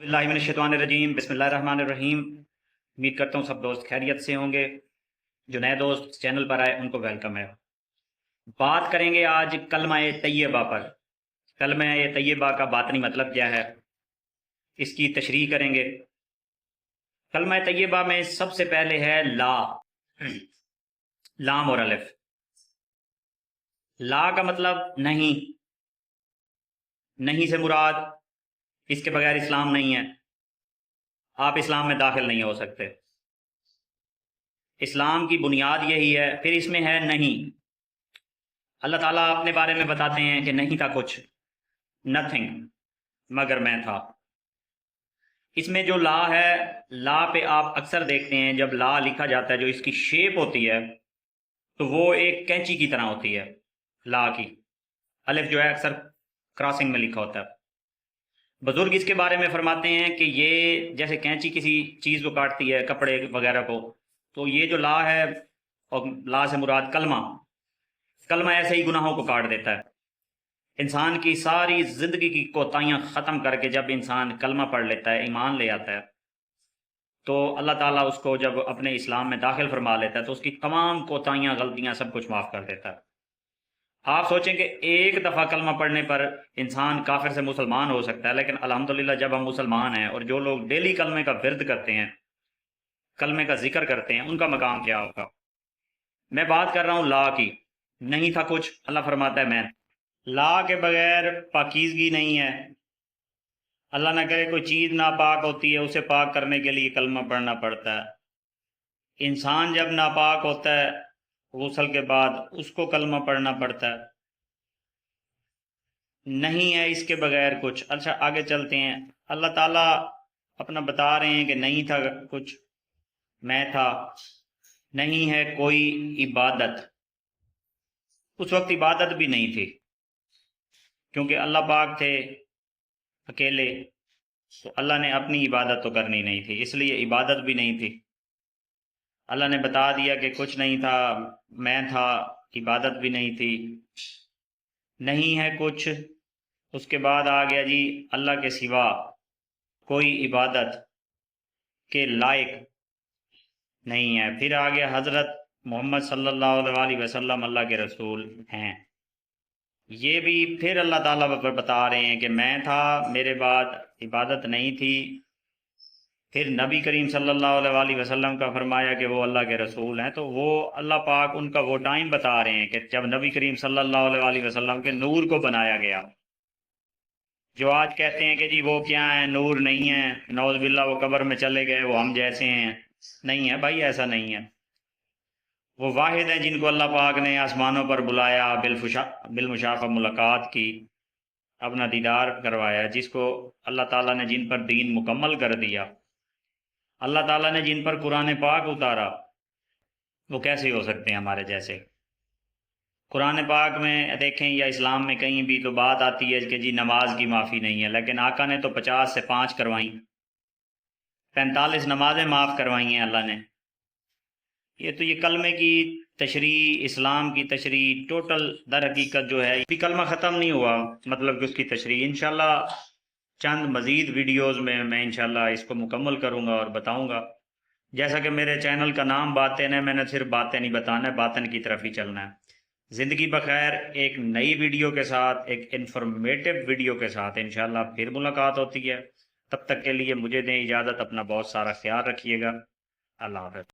बिस्मिल्लाहिर्रहमानिर्रहीम बिस्मिल्लाहिर्रहमानिर्रहीम। उम्मीद करता हूँ सब दोस्त खैरियत से होंगे। जो नए दोस्त चैनल पर आए उनको वेलकम है। बात करेंगे आज कलमा तैयबा पर। कलमा तैयबा का बातनी मतलब क्या है, इसकी तशरीह करेंगे। कलमा तैयबा में सबसे पहले है ला, लाम और अलिफ। ला का मतलब नहीं, नहीं से मुराद इसके बगैर इस्लाम नहीं है, आप इस्लाम में दाखिल नहीं हो सकते, इस्लाम की बुनियाद यही है। फिर इसमें है नहीं। अल्लाह ताला अपने बारे में बताते हैं कि नहीं था कुछ, नथिंग, मगर मैं था। इसमें जो ला है, ला पे आप अक्सर देखते हैं जब ला लिखा जाता है, जो इसकी शेप होती है तो वो एक कैंची की तरह होती है ला की। अलिफ जो है अक्सर क्रॉसिंग में लिखा होता है। बुजुर्ग इसके बारे में फरमाते हैं कि ये जैसे कैंची किसी चीज़ को काटती है, कपड़े वगैरह को, तो ये जो ला है, और ला से मुराद कलमा, कलमा ऐसे ही गुनाहों को काट देता है। इंसान की सारी ज़िंदगी की कोताहियाँ ख़त्म करके जब इंसान कलमा पढ़ लेता है, ईमान ले आता है, तो अल्लाह ताला उसको जब अपने इस्लाम में दाखिल फरमा लेता है तो उसकी तमाम कोताहियाँ, गलतियाँ, सब कुछ माफ़ कर देता है। आप सोचें कि एक दफ़ा कलमा पढ़ने पर इंसान काफिर से मुसलमान हो सकता है, लेकिन अल्हम्दुलिल्लाह जब हम मुसलमान हैं और जो लोग डेली कलमे का विर्द करते हैं, कलमे का जिक्र करते हैं, उनका मकाम क्या होगा। मैं बात कर रहा हूँ ला की। नहीं था कुछ, अल्लाह फरमाता है मैं। ला के बगैर पाकीज़गी नहीं है। अल्लाह ना करे कोई चीज़ नापाक होती है, उसे पाक करने के लिए कलमा पढ़ना पड़ता है। इंसान जब नापाक होता है गुस्ल के बाद, उसको कलमा पढ़ना पड़ता है। नहीं है इसके बगैर कुछ। अच्छा आगे चलते हैं। अल्लाह ताला अपना बता रहे हैं कि नहीं था कुछ, मैं था। नहीं है कोई इबादत। उस वक्त इबादत भी नहीं थी, क्योंकि अल्लाह पाक थे अकेले, तो अल्लाह ने अपनी इबादत तो करनी नहीं थी, इसलिए इबादत भी नहीं थी। अल्लाह ने बता दिया कि कुछ नहीं था, मैं था, इबादत भी नहीं थी। नहीं है कुछ, उसके बाद आ गया जी अल्लाह के सिवा कोई इबादत के लायक नहीं है। फिर आ गया हज़रत मोहम्मद सल्लल्लाहु अलैहि वसल्लम अल्लाह के रसूल हैं। ये भी फिर अल्लाह ताला पर बता रहे हैं कि मैं था, मेरे बाद इबादत नहीं थी। फिर नबी करीम सल्लल्लाहु अलैहि वसल्लम का फरमाया कि वो अल्लाह के रसूल हैं, तो वो अल्लाह पाक उनका वो टाइम बता रहे हैं कि जब नबी करीम सल्लल्लाहु अलैहि वसल्लम के नूर को बनाया गया। जो आज कहते हैं कि जी वो क्या है, नूर नहीं है, नौज़ बिल्ला वो कब्र में चले गए, वो हम जैसे हैं। नहीं है भाई, ऐसा नहीं है। वो वाहिद हैं जिनको अल्लाह पाक ने आसमानों पर बुलाया, बिलमुशाफा मुलाकात की, अपना दीदार करवाया, जिसको अल्लाह ताला ने जिन पर दीन मुकम्मल कर दिया, अल्लाह ताला ने जिन पर कुरान पाक उतारा, वो कैसे हो सकते हैं हमारे जैसे। कुरान पाक में देखें या इस्लाम में कहीं भी तो बात आती है कि जी नमाज की माफ़ी नहीं है, लेकिन आका ने तो 50 से 5 करवाई, 45 नमाजें माफ़ करवाई हैं अल्लाह ने। ये कलमे की तशरी, इस्लाम की तशरी टोटल दर हकीकत जो है, भी कलमा ख़त्म नहीं हुआ, मतलब कि उसकी तशरी इंशाल्लाह चंद मज़ीद वीडियोज़ में मैं इंशाल्लाह इसको मुकम्मल करूँगा और बताऊँगा। जैसा कि मेरे चैनल का नाम बातें है, मैंने सिर्फ बातें नहीं बताना है, बातन की तरफ ही चलना है। ज़िंदगी बखैर एक नई वीडियो के साथ, एक इन्फॉर्मेटिव वीडियो के साथ इंशाल्लाह फिर मुलाकात होती है। तब तक के लिए मुझे दें इजाज़त, अपना बहुत सारा ख्याल रखिएगा। अल्लाह हाफ़िज़।